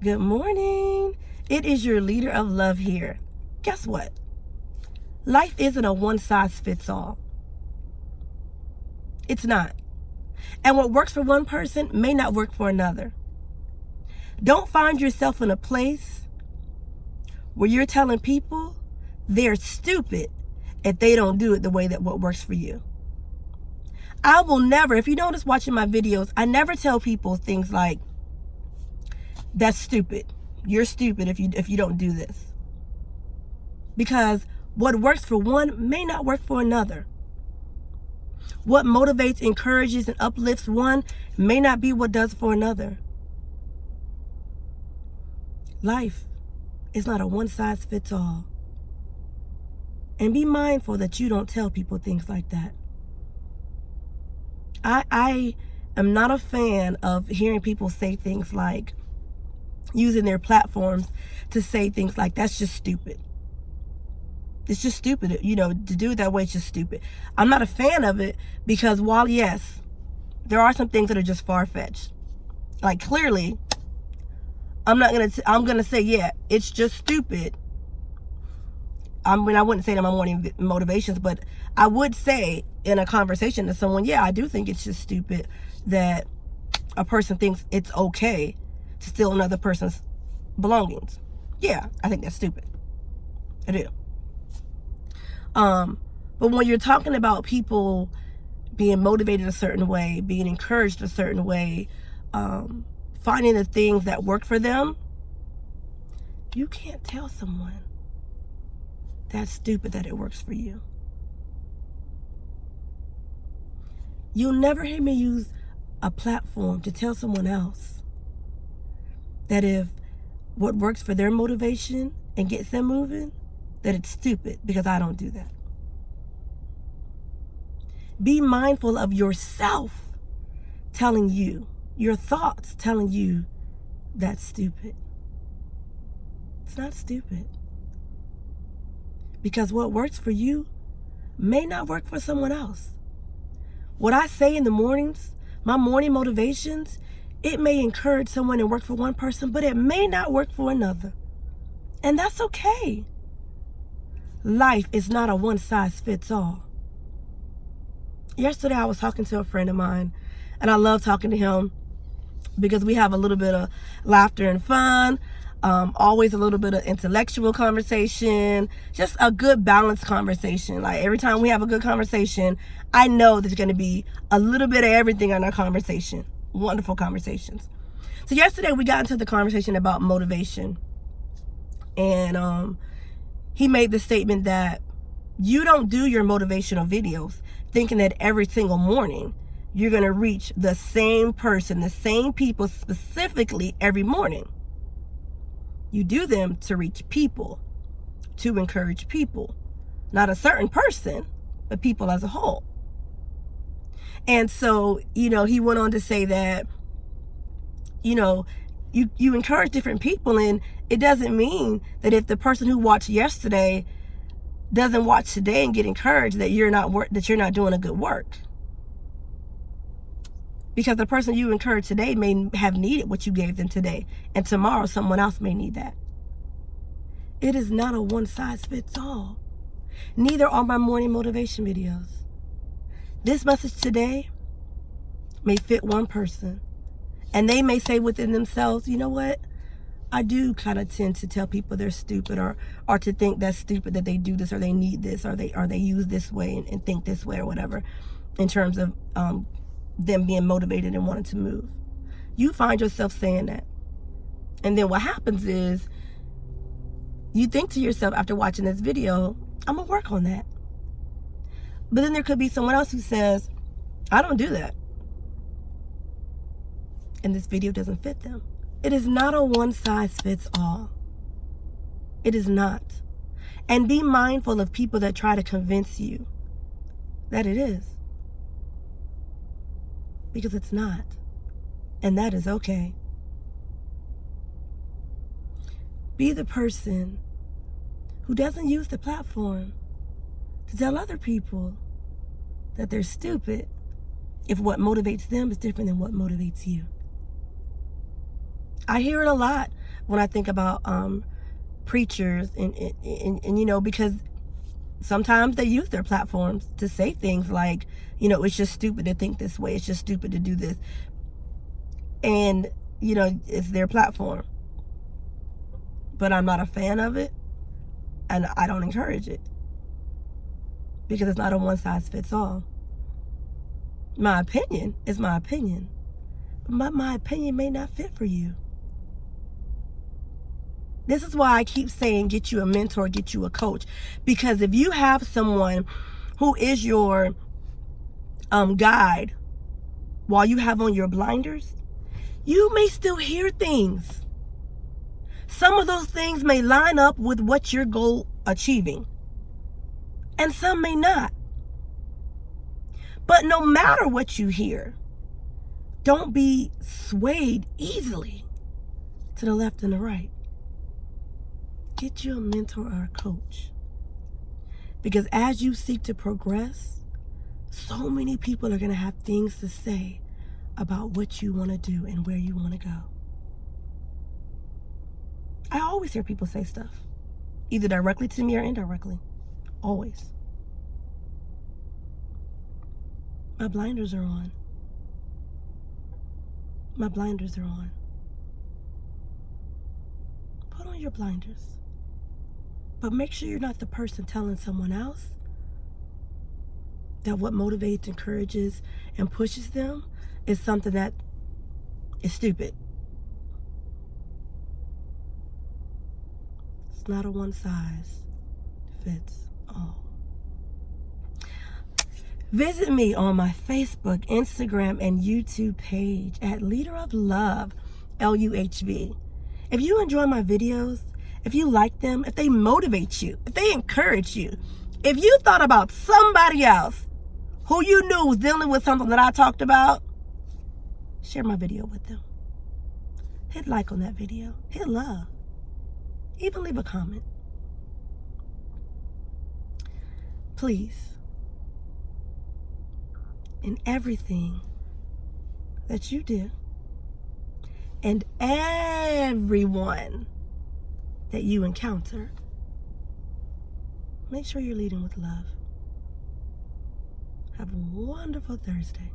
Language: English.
Good morning. It is your leader of love here. Guess what? Life isn't a one-size-fits-all. It's not. And what works for one person may not work for another. Don't find yourself in a place where you're telling people they're stupid if they don't do it the way that what works for you. I will never, if you notice watching my videos, I never tell people things like, that's stupid. You're stupid if you don't do this. Because what works for one may not work for another. What motivates, encourages, and uplifts one may not be what does for another. Life is not a one-size-fits-all. And be mindful that you don't tell people things like that. I am not a fan of hearing people say things like, using their platforms to say things like, that's just stupid. It's just stupid. To do it that way, it's just stupid. I'm not a fan of it because while, yes, there are some things that are just far-fetched. Like, clearly, I'm going to say, yeah, it's just stupid. I wouldn't say that my morning motivations, but I would say in a conversation to someone, yeah, I do think it's just stupid that a person thinks it's okay to steal another person's belongings. Yeah, I think that's stupid. I do. But when you're talking about people being motivated a certain way, being encouraged a certain way, finding the things that work for them, you can't tell someone that's stupid that it works for you. You'll never hear me use a platform to tell someone else that if what works for their motivation and gets them moving, that it's stupid, because I don't do that. Be mindful of yourself telling you, your thoughts telling you that's stupid. It's not stupid. Because what works for you may not work for someone else. What I say in the mornings, my morning motivations, it may encourage someone and work for one person, but it may not work for another. And that's okay. Life is not a one-size-fits-all. Yesterday, I was talking to a friend of mine, and I love talking to him because we have a little bit of laughter and fun, always a little bit of intellectual conversation, just a good balanced conversation. Like every time we have a good conversation, I know there's going to be a little bit of everything in our conversation. Wonderful conversations. So yesterday we got into the conversation about motivation, and he made the statement that you don't do your motivational videos thinking that every single morning you're going to reach the same person, the same people specifically every morning. You do them to reach people, to encourage people, not a certain person, but people as a whole. And so, he went on to say that, you encourage different people, and it doesn't mean that if the person who watched yesterday doesn't watch today and get encouraged that you're not doing a good work. Because the person you encouraged today may have needed what you gave them today, and tomorrow someone else may need that. It is not a one-size-fits-all. Neither are my morning motivation videos. This message today may fit one person, and they may say within themselves, you know what? I do kind of tend to tell people they're stupid, or to think that's stupid that they do this, or they need this, or they use this way and think this way, or whatever, in terms of them being motivated and wanting to move. You find yourself saying that. And then what happens is you think to yourself after watching this video, I'm going to work on that. But then there could be someone else who says, I don't do that. And this video doesn't fit them. It is not a one-size-fits-all. It is not. And be mindful of people that try to convince you that it is. Because it's not. And that is okay. Be the person who doesn't use the platform to tell other people that they're stupid if what motivates them is different than what motivates you. I hear it a lot when I think about preachers and you know, because sometimes they use their platforms to say things like, you know, it's just stupid to think this way, it's just stupid to do this. And, you know, it's their platform. But I'm not a fan of it, and I don't encourage it, because it's not a one size fits all. My opinion is my opinion, but my opinion may not fit for you. This is why I keep saying get you a mentor, get you a coach. Because if you have someone who is your guide while you have on your blinders, you may still hear things. Some of those things may line up with what you're goal achieving, and some may not. But no matter what you hear, don't be swayed easily to the left and the right. Get you a mentor or a coach. Because as you seek to progress, so many people are going to have things to say about what you want to do and where you want to go. I always hear people say stuff, either directly to me or indirectly. Always. My blinders are on. My blinders are on. Put on your blinders. But make sure you're not the person telling someone else that what motivates, encourages, and pushes them is something that is stupid. It's not a one size fits all. Visit me on my Facebook, Instagram, and YouTube page at Leader of Love, LUHV. If you enjoy my videos, if you like them, if they motivate you, if they encourage you, if you thought about somebody else who you knew was dealing with something that I talked about, share my video with them. Hit like on that video. Hit love. Even leave a comment. Please, in everything that you do, and everyone that you encounter, make sure you're leading with love. Have a wonderful Thursday.